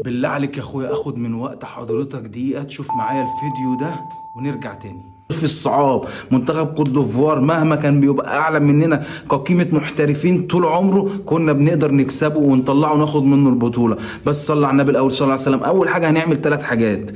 بالله عليك يا اخويا اخد من وقت حضرتك دقيقة تشوف معايا الفيديو ده ونرجع تاني. في الصعاب منتخب كوت ديفوار مهما كان بيبقى اعلى مننا كقيمة محترفين طول عمره كنا بنقدر نكسبه ونطلعه وناخد منه البطولة. بس صلى على النبي الاول صلى الله عليه وسلم. اول حاجة هنعمل 3 حاجات.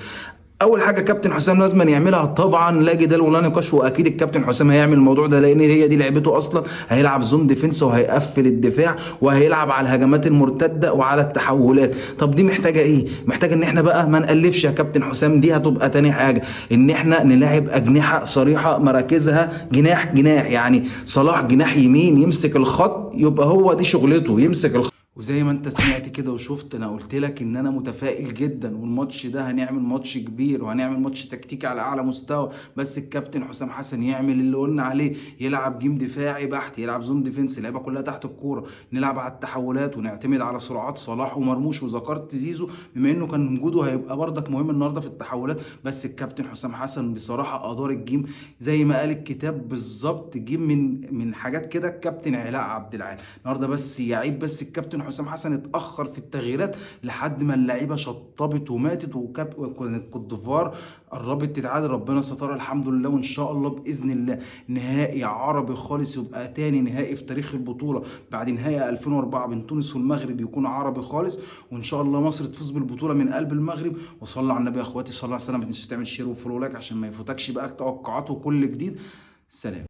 اول حاجه كابتن حسام لازم يعملها طبعا، لا جدال ولا نقاش، واكيد الكابتن حسام هيعمل الموضوع ده لان هي دي لعبته اصلا. هيلعب زون ديفنس وهيقفل الدفاع وهيلعب على الهجمات المرتده وعلى التحولات. طب دي محتاجه ايه؟ محتاجه ان احنا بقى ما نالفش يا كابتن حسام. دي هتبقى تاني حاجه، ان احنا نلاعب اجنحه صريحه مراكزها جناح جناح، يعني صلاح جناح يمين يمسك الخط، يبقى هو دي شغلته يمسك الخط. وزي ما انت سمعت كده وشفت، انا قلت لك ان انا متفائل جدا، والماتش ده هنعمل ماتش كبير وهنعمل ماتش تكتيكي على اعلى مستوى. بس الكابتن حسام حسن يعمل اللي قلنا عليه، يلعب جيم دفاعي بحت، يلعب زون ديفنس، اللعيبه كلها تحت الكوره، نلعب على التحولات ونعتمد على سرعات صلاح ومرموش. وذكرت زيزو بما انه كان وجوده هيبقى بردك مهم النهارده في التحولات. بس الكابتن حسام حسن بصراحه ادار الجيم زي ما قال الكتاب بالظبط، جيم من حاجات كده الكابتن علاء عبد العال النهارده. بس يعيب بس الكابتن حسام حسن اتاخر في التغييرات لحد ما اللعيبه شطبت وماتت، وكانت كوت ديفوار قربت تتعادل. ربنا سترها الحمد لله، وان شاء الله باذن الله نهائي عربي خالص، يبقى تاني نهائي في تاريخ البطوله بعد نهائي 2004 بين تونس والمغرب يكون عربي خالص. وان شاء الله مصر تفوز بالبطوله من قلب المغرب. وصلى على النبي يا اخواتي صلى الله عليه وسلم. ما تنسوش تعمل شير وفولو لايك عشان ما يفوتكش بقى توقعات وكل جديد. سلام.